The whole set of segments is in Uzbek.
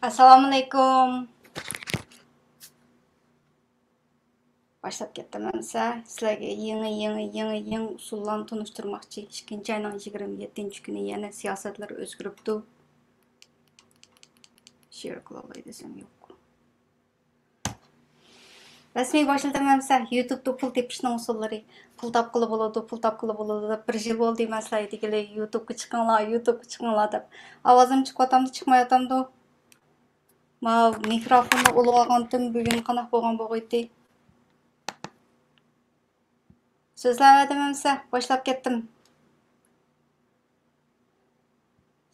Assalomu alaykum. Başlap ketdim sizlarga yangi usullarni tanishtirmoqchi. 2 ayning 27-kuni yana siyosatlar o'zgaribdi. Share qilay desam yo'q. Rasmiy başlatamamsa YouTube'da pul tepishning usullari. Pul topqili bo'ladi deb 1 yil bo'ldi maslar aytgili YouTube'ga chiqinglar deb. Ovozim chiqayotamdi, chiqmayotamdi. Ma mikrofonni ulg'agandim, bugun qanaq bo'lgan bo'g'aydi. So'zlamadimsa boshlab ketdim.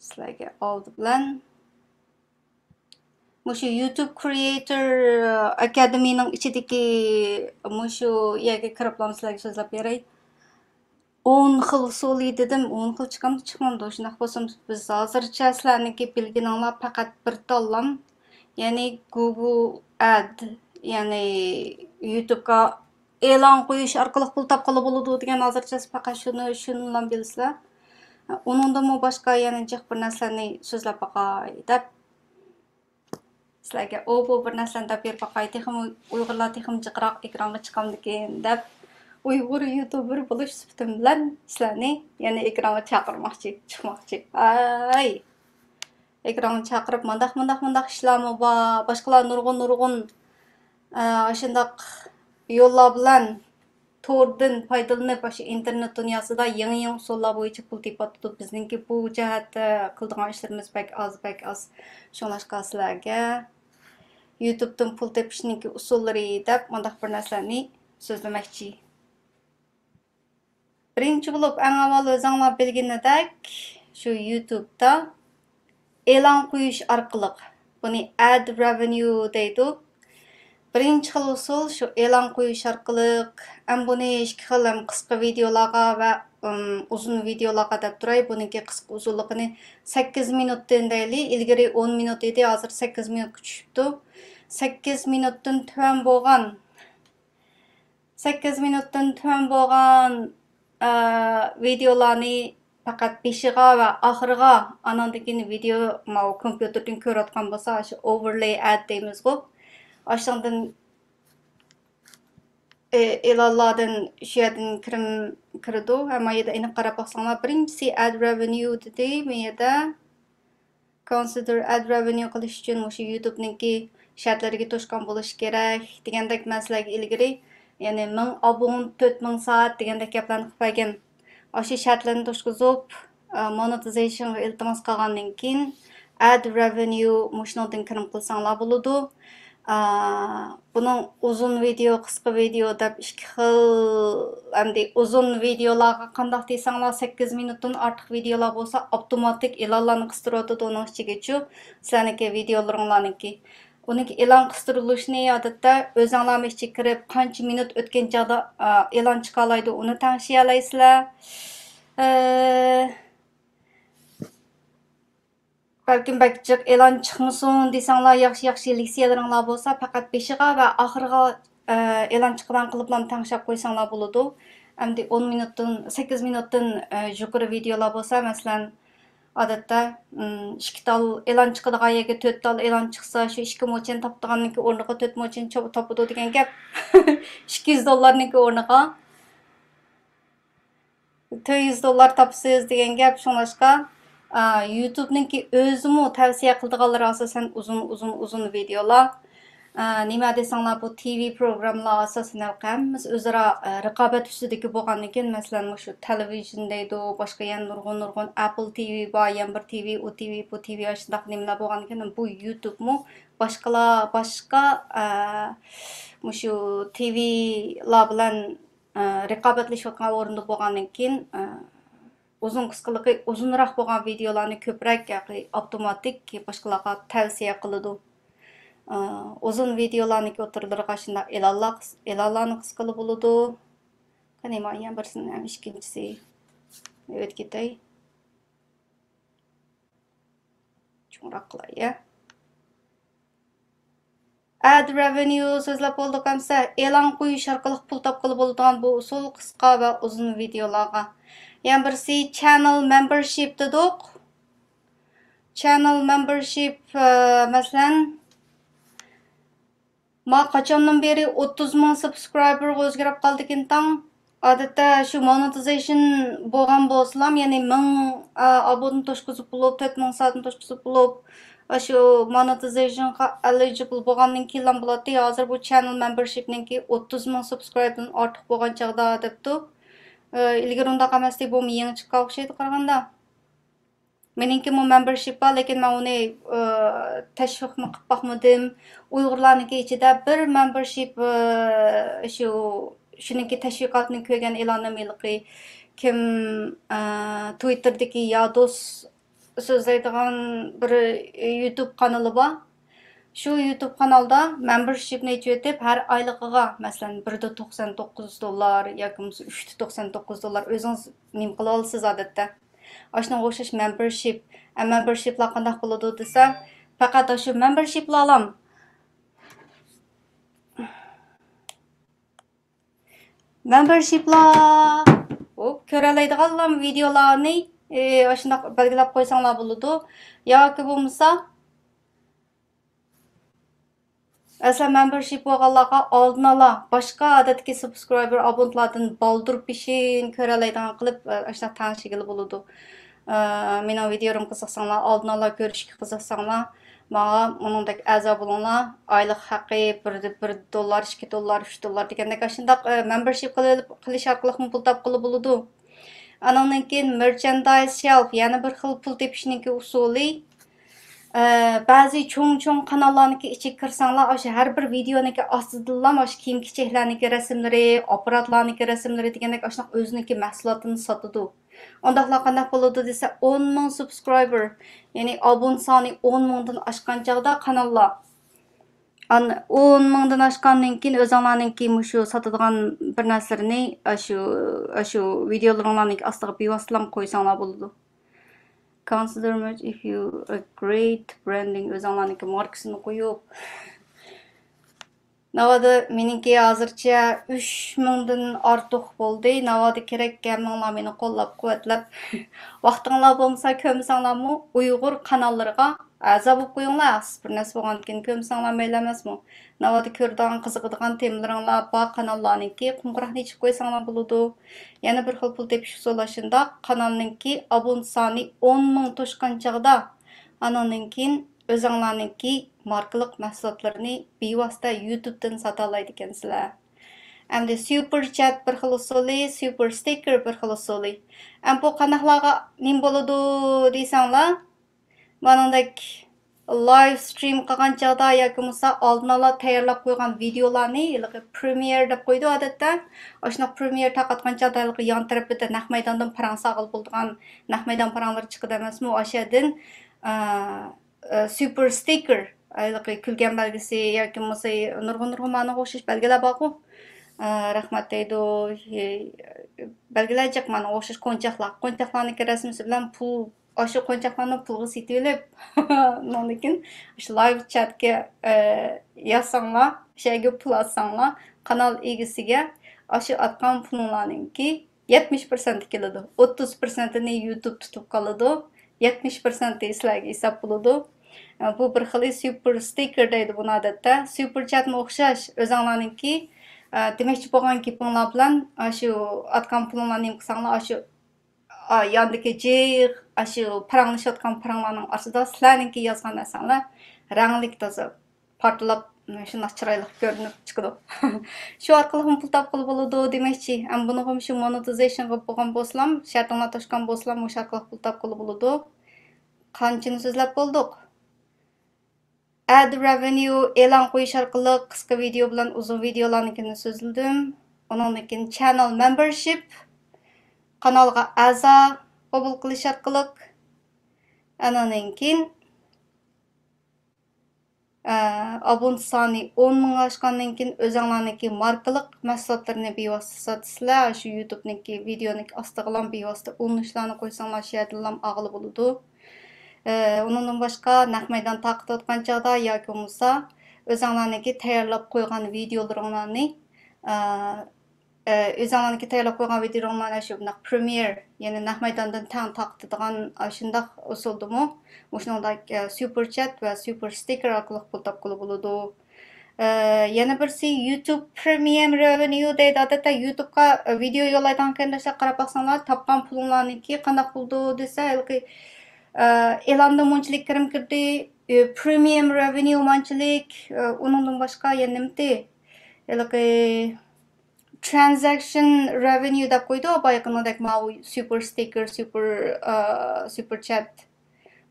Sizlarga oldi bilan mushu YouTube Creator Academy'ning ichidagi mushu yerga kirib sizlarga so'zlab beray. 10 xil usuli dedim, 10 xil chiqmamdi. Shunday bo'lsam biz hozircha sizlarniki bilgininglar faqat bir tanlam, ya'ni Google Ad, ya'ni YouTube'ga e'lon qo'yish orqali pul topqili bo'ladi degan hozircha faqat shuni bilan bilsizlar. Uningdan boshqa yana jiq bir narsalarni so'zlab boqay deb sizlarga bu bir narsani deb berib boqay. Texim Uyg'urlar texim jiqroq ekranga chiqamdikan deb Uyg'ur YouTuber bo'lish sifatim bilan sizlarni yana ekranga chiqmoqchi. Ay. Ekranga chaqirib mandaq ishlarmi bor, boshqalar nurg'un shundaq yo'llar bilan tordan foydalanib shu internet dunyosida yangi usullar bo'yicha pul tepatdi. Bizningki bu jihatda qiladigan ishlarimiz bak az. Shunlashqa sizlarga YouTube'dan pul tepishning usullari deb mandaq bir narsalarni so'zlamoqchi. Birinchi bo'lib eng avval o'zinglar bilganidek shu YouTube'da e'lon qo'yish orqali buni ad revenue deydi. Birinchi xil usul shu e'lon qo'yish orqali buni 2 xil qisqa videolarga va uzun videolarga deb turay. Buniki qisqa uzunligini 8 minutdan deyli, ilgari 10 minut edi, hozir 8 minutga tushibdi. 8 minutdan tuvan bo'lgan videolarni faqat beshiga va oxiriga anandagi video kompyuterdan ko'rayotgan bo'lsa, shu overlay ad deymiz-ku. Aşağıdan e'lonlardan shu yerdan kirdi. Hamma yerda aniq qarab baxsanglar, birinchisi ad revenue dedi. Bu yerda consider ad revenue qilish uchun shu YouTube'ningki shartlariga to'shgan bo'lish kerak degandek masalaga ilgari, ya'ni 1000 obun, 4000 soat degandek gaplarni qilib bergan. O'sha shartlarni to'shqizib monetizationga iltimos qilgandan keyin ad revenue mushundan kirim qilsanglar bo'ladi. Bunun uzun video, qisqa video deb 2 xil, hamda uzun videolarga qandaq desanglar 8 minutdan ortiq videolar bo'lsa, avtomatik e'lonlarni qistiradi uning ichigacha. Sizlarniki videolaringlarniki. Uniki e'lon qistirilishini odatda o'zinglar ichga kirib, qancha minut o'tgan chog'da e'lon chiqalaydi, uni tanishiy olasizlar. Balkim bakchiq e'lon chiqmasin desanglar, yaxshi leksiyalaringlar bo'lsa, faqat beshiga va oxiriga e'lon chiqqan qiliblarni tanishab qo'ysanglar bo'ladi. Hamda 10 minutdan 8 minutdan yuqori videolar bo'lsa, masalan, odatda 2 tal e'lon chiqadigan yerga 4 tal e'lon chiqsa, shu 2 mo'chin topdiganniki o'rniga 4 mo'chin topadi degan gap. $200 o'rniga $400 topsiz degan gap. Shunlashqa YouTube'ninki o'zimi tavsiya qiladiganlar asosan uzun videolar. Nima desanglar bu TV programlar asosan hammasi o'zaro raqobat ustidagi bo'lgandan keyin, masalan, shu television deydi, boshqa yana nurg'un Apple TV bor, yana bir TV, u TV, bu TV shundaq nimalar bo'lgandan keyin bu YouTube'mi boshqa shu TVlar bilan raqobatlashayotgan o'rinda bo'lgandan keyin uzun qisqaligi uzunroq bo'lgan videolarni ko'proq avtomatik boshqalarga tavsiya qiladi. Uzun videolarni o'tirlarga shunday e'lonlarni qisqalib bo'ladi. Qani men birsini ham ikkinchisi o'tib ketay. Cho'ngroq qilay. Ad revenue so'zlab bo'ldiqamsa, e'lon qo'yish orqali pul topqili bo'ladigan bu usul qisqa va uzun videolarga. Yana birisi channel membership dedik. channel membership masalan ma qachondan beri 30 ming subscriber o'zgarib qoldi ekan tang. Odatda shu monetization bo'lgan bo'lsam, ya'ni 1000 abone to'shqizib bo'lib, 4000 soatni to'shqizib bo'lib, shu monetizationga eligible bo'lgandan keyin bo'ladi. Hozir bu channel membershipninki 30 ming subscriberdan ortiq bo'lgan chaqda debdi. Ilgari undaq emasdi, bu yangi chiqqan o'xshaydi qaraganda. Meningki bu membership var, lekin men uni tashviqni qilib boqmadim. Uyg'urlarniki ichida bir membership shuningki tashviqotni ko'rgan e'lonnamiliqi kim Twitter'dagi Yados so'zlaydigan bir YouTube kanalı bor. Shu YouTube kanalda membershipni yetib har oyligiga masalan $1.99 yoki $3.99 o'zingiz nim qila olasiz odatda. Aşna o'xshash membershiplar qanday bo'ladi desa, faqat shu membershiplar alam. Membershiplar ko'ralaydigan videolarni aşna belgilab qo'ysanglar bo'ladi. Yoki bo'lmasa asla membership bo'lganlarga oldin ola boshqa odatdagi subscriber abonentlardan baldur pishin ko'ralaydigan qilib aşna tanishigili bo'ladi. Mening videolarım qiziqsanglar, oldin ola ko'rishga qiziqsanglar, menga uningdek a'zo bo'linglar. Oylik haqqi $1, $2, $3 degandek shundaq membership qilish orqali pul topqili bo'ladi. Andan keyin merchandise shelf, yana bir xil pul tepishning usuli. Ba'zi cho'ng kanallarniki ichiga kirsanglar, o'sha har bir videoniki ostidan o'sha kiyim-kechaklarniki rasmlari, apparatlarniki rasmlari degandek o'sha o'ziniki mahsulotini sotadi. Ondaqlar qanday bo'ladi desa 10 ming subscriber, ya'ni abone soni 10 mingdan oshgan chaqda kanallar 10 mingdan oshgandan keyin o'zinglarningki shu sotadigan bir narsalarni shu videolaringlarning ostiga bevositlam qo'ysanglar bo'ladi. Consider much if you a great branding o'zinglarningki markasini qo'yib. Navada meningki hozircha 3000dan ortiq bo'ldi. Navada kerak gaminglar meni qo'llab-quvvatlab. Vaqtinglar bo'lmasa ko'msanglarmi Uyg'ur kanallariga a'zo bo'lib qo'yinglar. Bir narsa bo'lgandan keyin ko'msanglar mayli emasmi? Navada ko'radigan, qiziqadigan temalaringlar bor kanallarningki qo'ng'iroqni ichib qo'ysanglar bo'ladi. Yana bir xil pul tepish usuli shunda kanalningki abone soni 10 ming to'shqan chaqda anandan keyin o'zinglarningki markalik mahsulotlarni bevosita YouTube'dan sota oladi ekansizlar. Endi super chat bir xil usuli, super sticker bir xil usuli. Bu qanaqlarga nim bo'ladi desanglar, maningdek live stream qilgan chaqda yoki bo'lmasa oldin ola tayyorlab qo'ygan videolarni Premiere deb qo'ydi odatda. O'shna Premiere taqatgan chaqda yon tarafida naq maydondan parang saqil bo'lgan naq maydon paranglari chiqadi emasmi? O'shadan super sticker kulgan belgisi yoki bo'lmasa nurg'un ma'noga o'xshash belgilar bor-ku. Rahmat deydi. Belgilar mana o'xshash qo'nchoqlarniki rasmisi bilan pul Aşı qo'nchoqlarni pulga setib olib, undan keyin shu live chatga yozsanglar, shayga pul atsanglar, kanal egasiga aşı atgan pulinglarningki 70% keladi. 30%ni YouTube tutib qoladi, 70% sizlarga hisob bo'ladi. Bu bir xil super sticker deydi buni odatda. Super chatga o'xshash o'zinglarningki demakchi bo'lgan gapinglar bilan shu atgan pulinglarni qilsanglar, shu yandaki jiq, shu paranglashayotgan paranglarning orasida sizlarningki yozgan narsanglar ranglik toza portlab shunday chiroyli ko'rinib chiqadi. Shu orqali pul topqili bo'ladi demakchi. Buni ham shu monetization qilib bo'lgan bo'lsam, shartlar to'shgan bo'lsam, o'sha orqali pul topqili bo'ladi. Qanchani so'zlab bo'ldik? Ad revenue e'lon qo'yish orqali qisqa video bilan uzun videolarnikini so'zladim. Undan keyin channel membership kanalga a'zo qabul qilish orqali andan keyin abone soni 10 ming oshgandan keyin o'zinglarniki markalik mahsulotlarni bevosita sotsizlar, shu YouTube'niki videoniki ostiga bevosita ulanishlarni qo'ysanglar, sherdilam ag'ili bo'ladi. Undan boshqa naq maydon taqitayotgan chaqda yoki bo'lmasa o'zinglarniki tayyorlab qo'ygan videolaringlarni özüňizniki taýýarlap goýgan videolarny şu bundaq Premiere, ýani näq maýdandan taň takdydygan şundaq usuldymy? Muşuningda super chat we super sticker arkaly pul tapgyly bolady. Yana birisi YouTube Premium Revenue deydi. Adatda YouTube'ga video yollaýdan kendiler qarap baksaňlar, tapgan puluňlarnyki qandaq boldy dese, ilki elanda munçilik kirim kirdi, Premium Revenue mançilik, onundan başga ýa nimdi? Ilki transaction revenue dep koydu, bayqınadek mavi super sticker, super chat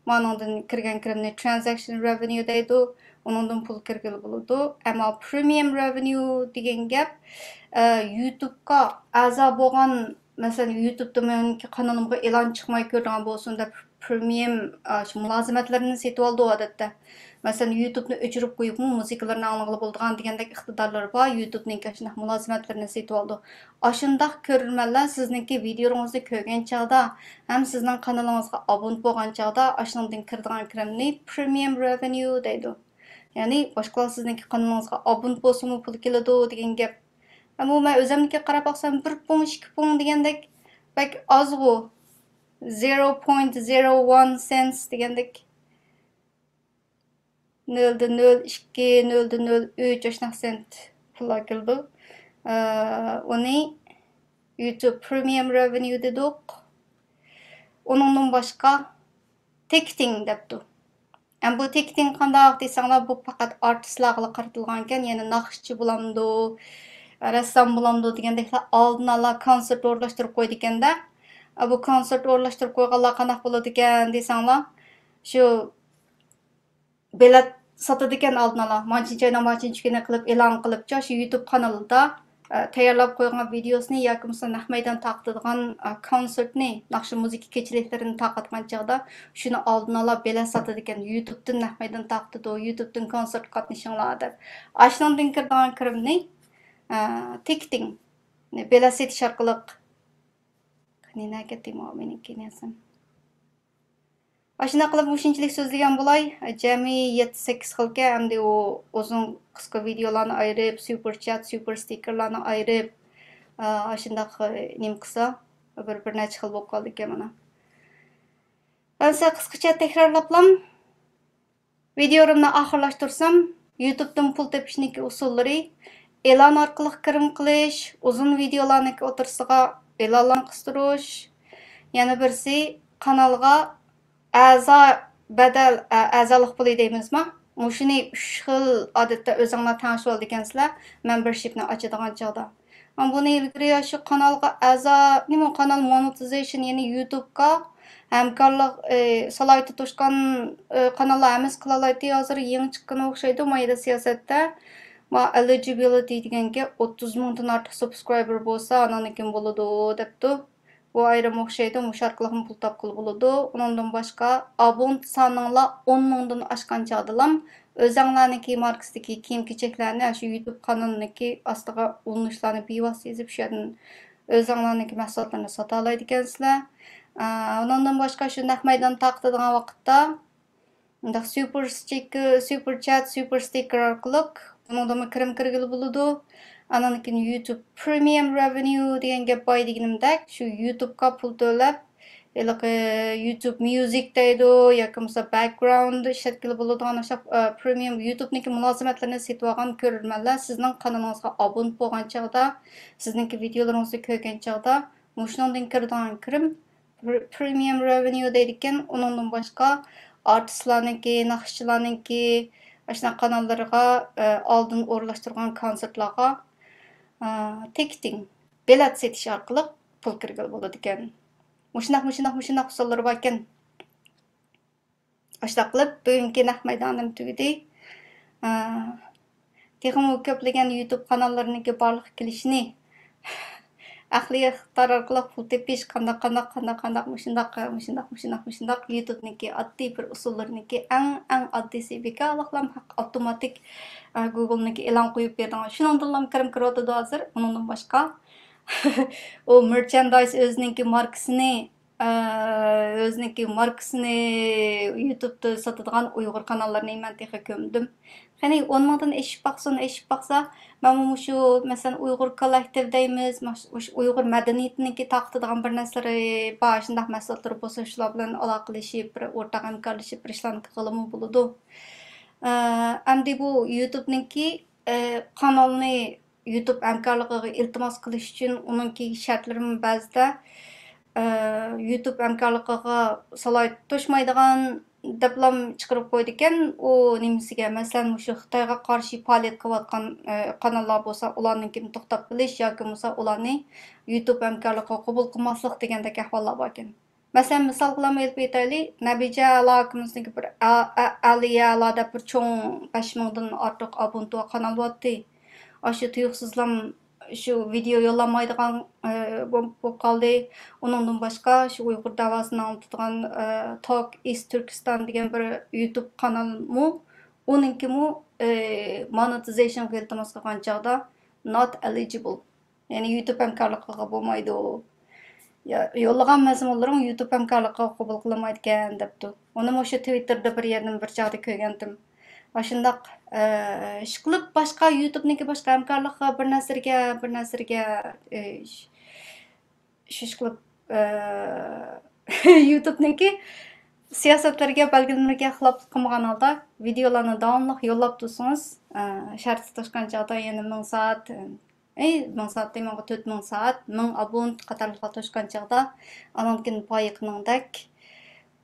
manondan kirgen kirimni transaction revenue deydi, onundan pul kirgili buludu. Ama premium revenue degen gap YouTube'ga aza boğan, mesela YouTube'da menki kanalımga elan çıkmay görünen bolsun da premium mulazimetlerini setip aldı o adatda. Mesela YouTube'ni öçürüp koyup muzikalarını anlıqlı bolduğan degендek iqtidarları var. YouTube'nin aşındaq mulazimetlerini setip aldı. Aşındaq körülmenler sizninki videolarınızı kögen çağda hem sizden kanalınızga abone bolğan çağda aşından kirdiğen kirimni premium revenue deydi. Yani başkalar sizninki kanalınızga abone bolsunmu pul keledi degen gap. Ama men özümniki qarap baksam 1 pun, 2 pun degендek bek az go. 0.01 cents degендek 0.02, 0.03 aşnaq cent pula keldi. Onu YouTube Premium Revenue dedik. Onundan başka ticketing depdi. Bu ticketing qandaq desaňlar, bu faqat artistlarga qartylganken, yani naqşçı bulamdy, ressam bulamdy degендekler aldyn ala konsert orlaşdyrıp koydy eken da. Bu konsert orlaşdyrıp koyganlar qandaq bolady eken desaňlar, şu bilet satıdı eken aldın ala. Mançinçaydan mançinçkene kılıp elan kılıpça şu YouTube kanalında taýýarlap koygan videosunu ýa-ki näq maýdan takdydygan konsertni, nakşı muzika keçiliklerini takatgan çağda şunu aldın ala bilet satıdı eken YouTube'dan näq maýdan takdydy, YouTube'dan konsert gatnaşyňlar dep. Aşyndan kirdiğen kirimni ticketing, bilet setiş arkalyk. Kani näke tema meniki näsem. Aşına qılıp muşunçilik sözlegen bolay, jami 7-8 xilke hamda o uzun qısqa videolarni ayırıp, super chat, super stickerlarni ayırıp, aşındaq nim qısa bir neçe xil bolup qaldy eken mana. Ansa qısqaça tekrarlaplam. Videolarımni ahırlaştırsam, YouTube'dan pul tepişniki usullary, elan arkaly kirim qilish, uzun videolarniki otursyga elanlarni qıstyryş, yana birisi kanalga bedel azalık pulu deymizmi? Muşuni 3 xil adatda özüňler taňyş boldy ekensizler, membershipni açadygan çağda. Ama bunu ilgiri şu kanalga nima kanal monetization, yani YouTube'ga hemkarlyk salay tutuşkan kanallar emas kılalaydy. Hazır ýeňi çykkan okşaýdy maýda siyasatda. Eligibility degenge 30 000'dan artyk subscriber bolsa ananykin bolady depdi. Bu ayrım okşaydı, muş arkalıqın pul tapkılı buludu. Onundan başka abon sanıyla 10 000'dan aşkan çağdılam. Özüňlarniki markasdaki kiyim-kecheklerini, şu YouTube kanalındaki astığa ulunuşlarını bivas yazıp şuýerden özüňlarniki mahsulatlaryny sata alaydy ekensizler. Onundan başka şu näq maýdan takdydygan wagtda super chat, super sticker arkalyk onundan kirim kirgili bolady. Ananikin YouTube Premium Revenue degen gap bay degenimdek, şu YouTube'ga pul төлep, YouTube Music deydi, ýa-ki background işletkili boladigan aşa Premium YouTube'niki mulazimetlerini setip algan körülmenler sizning kanalyňyzga abone bolgan çağda, sizninki videolaryňyzy köýgen çağda, muşundan kirdiğen kirim Premium Revenue deydiken, onundan başka artistlarniki, nakşçylarniki, aşna kanallarga aldın orlaşdyrgan konsertlarga ticketing, bilet setiş arkaly pul kirgili bolady eken. Muşunaq usullary bar eken. Aşda qılıp bugünkü näq maýdanym tügidi. Texmo köplegen YouTube kanallarynynki barlyk kilişini ahli ixtar arkaly pul tepiş qandaq muşundaq YouTube'niki addi bir usullaryniki en addisi bekalyklam automatik Google'niki elan koyup berdiň. Şunundan kirim kirýärdi hazır. Onundan başka o merchandise özüninki markasyny YouTube'da satydygan Uygur kanallaryny men tehe kömdüm. Qani 10 mingdan eşip baqsa, men şu mesela Uyghur kollektiv deymiz, Uyghur madaniyatınki taqtıdığan bir narsaları bar, şundaq məsələlər bolsa şular bilan aloqalashib, bir o'rtaq hamkorlashib bir ishlarni qilimi bo'ladi. Endi bu YouTube'ninki kanalni YouTube hamkorligiga iltimos qilish uchun uningki shartlarimi ba'zida YouTube hamkorligiga salohiyat to'shmaydigan diplom chiqarib qo'ydi ekan, u nimasiga, masalan, shu Xitoyga qarshi faoliyat qilayotgan kanallar bo'lsa, ularninkini to'xtab qilish yoki bo'lsa ularni YouTube hamkorligiga qabul qilmaslik degandek ahvollar bor ekan. Masalan, misol qilib aytaylik, Nabija aloqamizniki bir Aliyalada bir cho'ng 5000 dan ortiq abuntu kanal bo'ldi. Aşı tuyuqsuzlam şu video yollamaydigan bo'lib qoldi. Onundan başqa şu Uyghur davasını anlatıdığan Talk is Turkistan degan bir YouTube kanalmu, onunkimu monetization iltimos qilgan chaqda not eligible. Yani YouTube hamkorligiga bo'lmaydi. Yollagan mazmunlaring YouTube hamkorligiga qabul qilinmaydi ekan debdi. Uni o'sha Twitterda bir yerdan bir chaqda ko'rgandim. Aşındaq şıqılıb başqa YouTube'niki başqa hamkorliqqa bir nasirga şışqılıb YouTube'niki siyosatlarga belgilanmaga xilop qilmagan holda videolarni davomli yollab tursangiz, sharti to'shgan chog'da yana 1000 soat, 1000 soat demoqqa 4000 soat, 1000 abont qatorliqlar to'shgan chog'da anonkin poyiqningdak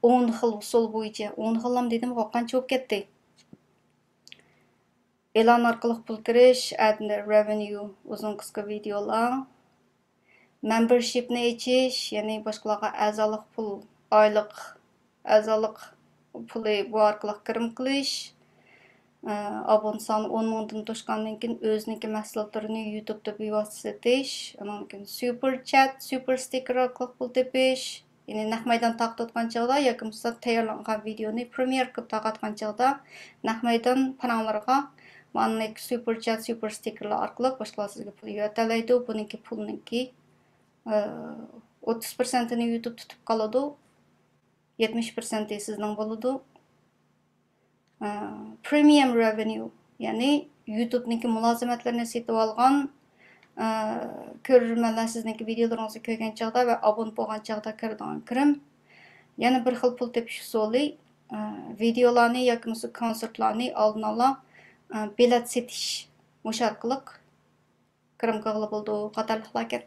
10 xil usul bo'yicha 10 xillam dedim, qancha bo'lib ketdi. E'lon orqali pul kirish, ad revenue, uzun qisqa videolar, membershipni ichish, ya'ni boshqalarga a'zolik pul, oylik a'zolik puli bu orqali kirim qilish, abon soni 10 mingdan to'shgandan keyin o'ziniki mahsulotlarini YouTube'da bevosita setish, undan keyin super chat, super sticker orqali pul tepish, ya'ni naq maydon taqtatgan chog'da yoki bo'lmasa tayyorlangan videoni Premiere qilib taqatgan chog'da naq maydon pananglarga Manlik super chat, super stickerlar orqali boshqalar sizga pul yo'talaydi. Buniki pulninki 30%ni YouTube tutib qoladi. 70% sizning bo'ladi. Premium revenue, ya'ni YouTube'niki mulozimatlarni setib olgan ko'rurmanlar sizniki videolaringizni ko'rgan chog'da va abon bo'lgan chog'da kiradigan kirim. Yana bir xil pul tepish usuli, videolarni yoki konsertlarni oldin ola bilet setish musharqiliq kirim qilib bo'ldi qatorliqlar ekan.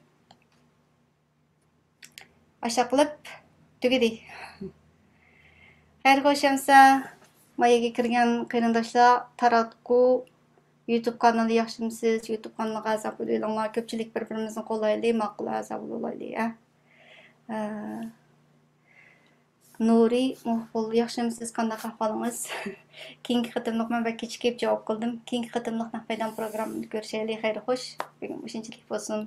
Aşağı qilib tugadi. Xayr xo'shamsa, mayaga kirgan qarindoshlar, taratku YouTube kanalı yaxshimisiz? YouTube kanaliga a'zo bo'linglar. Ko'pchilik bir-birimizni qo'llaylik, ma'qul a'zo bo'laylik, Nuri, muhbul, yaxshimisiz? Qanday ahvolingiz? Keyingi qatimliq men kechikib javob qildim. Keyingi qatimliq naqaydan programmani ko'rishaylik. Xayr xo'sh. Bugun shunchalik bo'lsin.